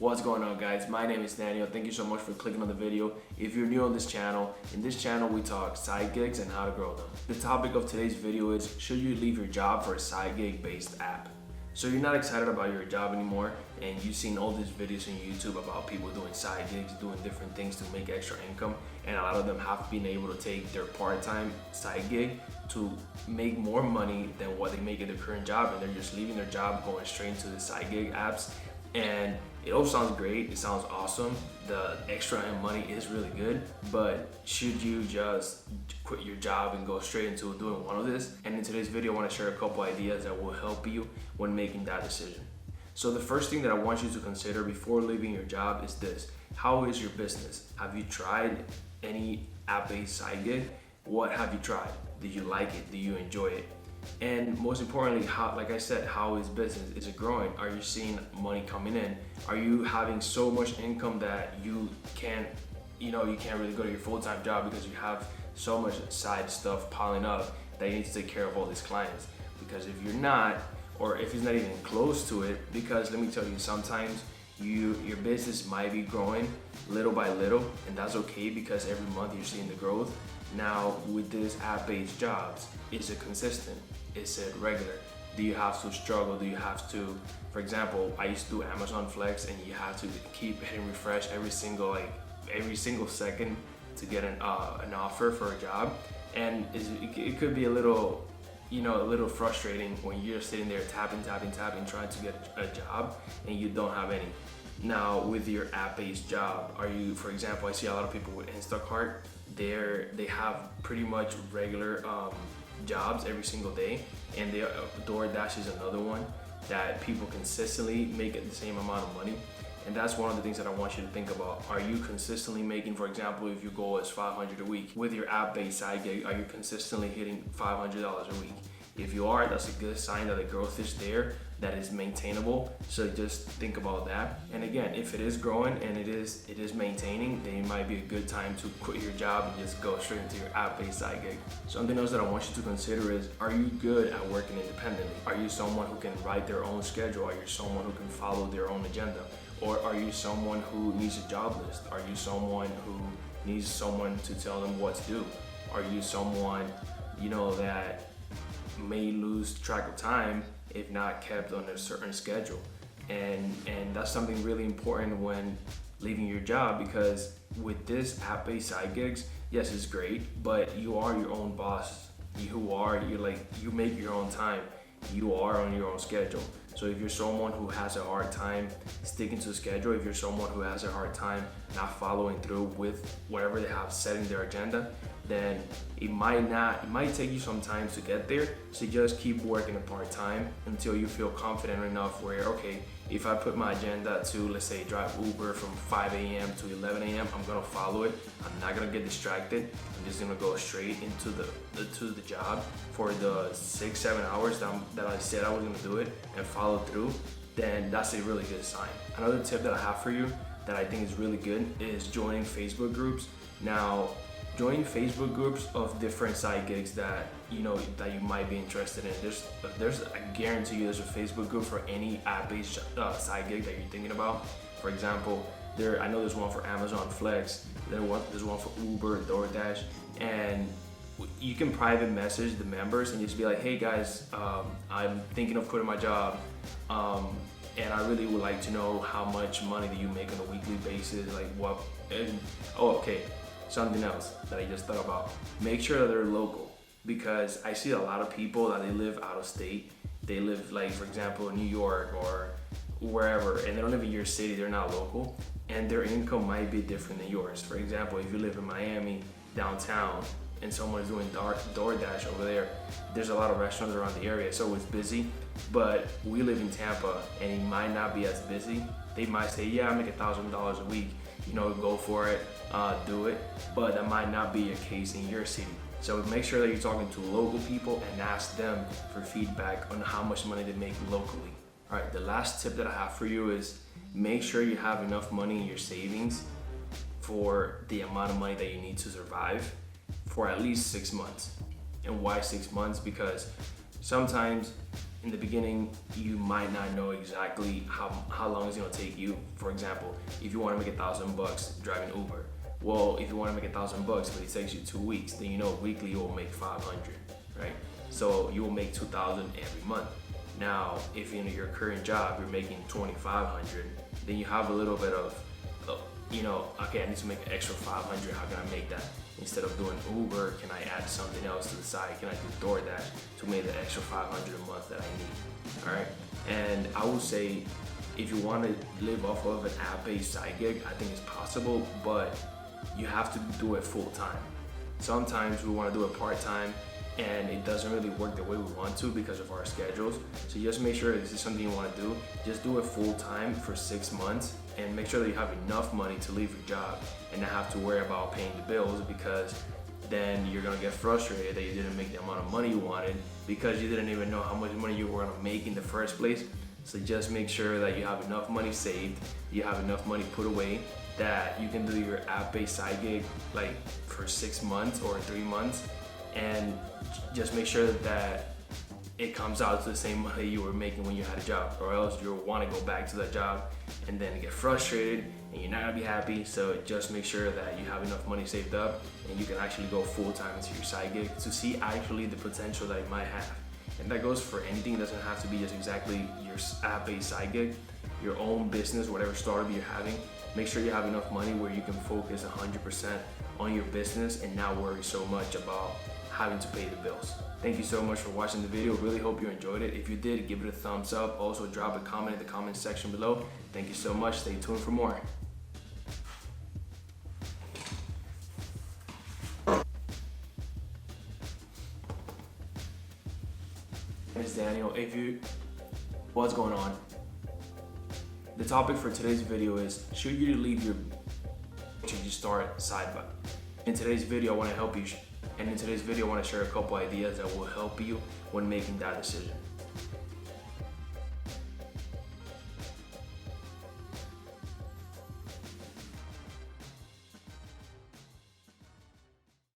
What's going on, guys? My name is Daniel. Thank you so much for clicking on the video. If you're new on this channel, in this channel we talk side gigs and how to grow them. The topic of today's video is, should you leave your job for a side gig based app? So you're not excited about your job anymore and you've seen all these videos on YouTube about people doing side gigs, doing different things to make extra income, and a lot of them have been able to take their part-time side gig to make more money than what they make in their current job, and they're just leaving their job, going straight into the side gig apps. And it all sounds great, it sounds awesome, the extra money is really good, but should you just quit your job and go straight into doing one of this? And in today's video I want to share a couple ideas that will help you when making that decision. So the first thing that I want you to consider before leaving your job is this: how is your business? Have you tried any app-based side gig? What have you tried? Did you like it? Do you enjoy it? And most importantly, how, like I said, how is business? Is it growing? Are you seeing money coming in? Are you having so much income that you can't really go to your full-time job because you have so much side stuff piling up that you need to take care of all these clients? Because if you're not, or if it's not even close to it, because let me tell you, sometimes your business might be growing little by little, and that's okay because every month you're seeing the growth. Now with this app-based jobs, is it consistent? Is it regular? Do you have to struggle? Do you have to, for example, I used to do Amazon Flex, and you have to keep hitting refresh every single second to get an offer for a job, and it could be a little frustrating when you're sitting there tapping, trying to get a job and you don't have any. Now with your app-based job, are you, for example, I see a lot of people with Instacart, they have pretty much regular jobs every single day, and DoorDash is another one that people consistently make the same amount of money. And that's one of the things that I want you to think about. Are you consistently making, for example, if your goal is $500 a week with your app-based side gig, are you consistently hitting $500 a week? If you are, that's a good sign that the growth is there, that is maintainable. So just think about that. And again, if it is growing and it is maintaining, then it might be a good time to quit your job and just go straight into your app-based side gig. Something else that I want you to consider is, are you good at working independently? Are you someone who can write their own schedule? Are you someone who can follow their own agenda? Or are you someone who needs a job list? Are you someone who needs someone to tell them what to do? Are you someone, that may lose track of time if not kept on a certain schedule? And that's something really important when leaving your job, because with this app-based side gigs, yes, it's great, but you are your own boss. You make your own time. You are on your own schedule. So if you're someone who has a hard time sticking to the schedule, if you're someone who has a hard time not following through with whatever they have set in their agenda, then it might take you some time to get there. So just keep working a part-time until you feel confident enough where, okay, if I put my agenda to, let's say, drive Uber from 5 a.m. to 11 a.m., I'm gonna follow it. I'm not gonna get distracted. I'm just gonna go straight into the job for the 6-7 hours that I said I was gonna do it and follow through. Then that's a really good sign. Another tip that I have for you that I think is really good is joining Facebook groups. Now, join Facebook groups of different side gigs that you might be interested in. I guarantee you there's a Facebook group for any app-based side gig that you're thinking about. For example, I know there's one for Amazon Flex, there's one for Uber, DoorDash, and you can private message the members and just be like, hey guys, I'm thinking of quitting my job, and I really would like to know how much money do you make on a weekly basis, something else that I just thought about. Make sure that they're local, because I see a lot of people that they live out of state. They live, like, for example, in New York or wherever, and they don't live in your city, they're not local, and their income might be different than yours. For example, if you live in Miami, downtown, and someone's doing DoorDash over there's a lot of restaurants around the area, so it's busy. But we live in Tampa, and it might not be as busy. They might say, yeah, I make $1,000 a week, go for it, do it, but that might not be a case in your city. So make sure that you're talking to local people and ask them for feedback on how much money they make locally. All right, the last tip that I have for you is make sure you have enough money in your savings for the amount of money that you need to survive for at least 6 months. And why 6 months? Because sometimes in the beginning, you might not know exactly how long it's gonna take you. For example, if you wanna make $1,000 driving Uber, well, if you wanna make $1,000 but it takes you 2 weeks, then you know weekly you will make 500, right? So you will make 2,000 every month. Now, if in your current job you're making 2,500, then you have a little bit of, okay, I need to make an extra 500. How can I make that? Instead of doing Uber, can I add something else to the side? Can I do DoorDash to make the extra 500 a month that I need? All right. And I would say, if you want to live off of an app-based side gig, I think it's possible, but you have to do it full time. Sometimes we want to do it part time, and it doesn't really work the way we want to because of our schedules. So just make sure this is something you want to do. Just do it full time for 6 months and make sure that you have enough money to leave your job and not have to worry about paying the bills, because then you're gonna get frustrated that you didn't make the amount of money you wanted because you didn't even know how much money you were gonna make in the first place. So just make sure that you have enough money saved, you have enough money put away, that you can do your app-based side gig like for 6 months or 3 months, and just make sure that it comes out to the same money you were making when you had a job, or else you'll want to go back to that job and then get frustrated and you're not gonna be happy. So just make sure that you have enough money saved up and you can actually go full time into your side gig to see actually the potential that it might have. And that goes for anything. It doesn't have to be just exactly your app-based side gig, your own business, whatever startup you're having. Make sure you have enough money where you can focus 100% on your business and not worry so much about having to pay the bills. Thank you so much for watching the video. Really hope you enjoyed it. If you did, give it a thumbs up. Also drop a comment in the comment section below. Thank you so much. Stay tuned for more. It's Daniel. What's going on? The topic for today's video is, should you leave your should you start side by? In today's video, I want to help you, and in today's video, I want to share a couple ideas that will help you when making that decision.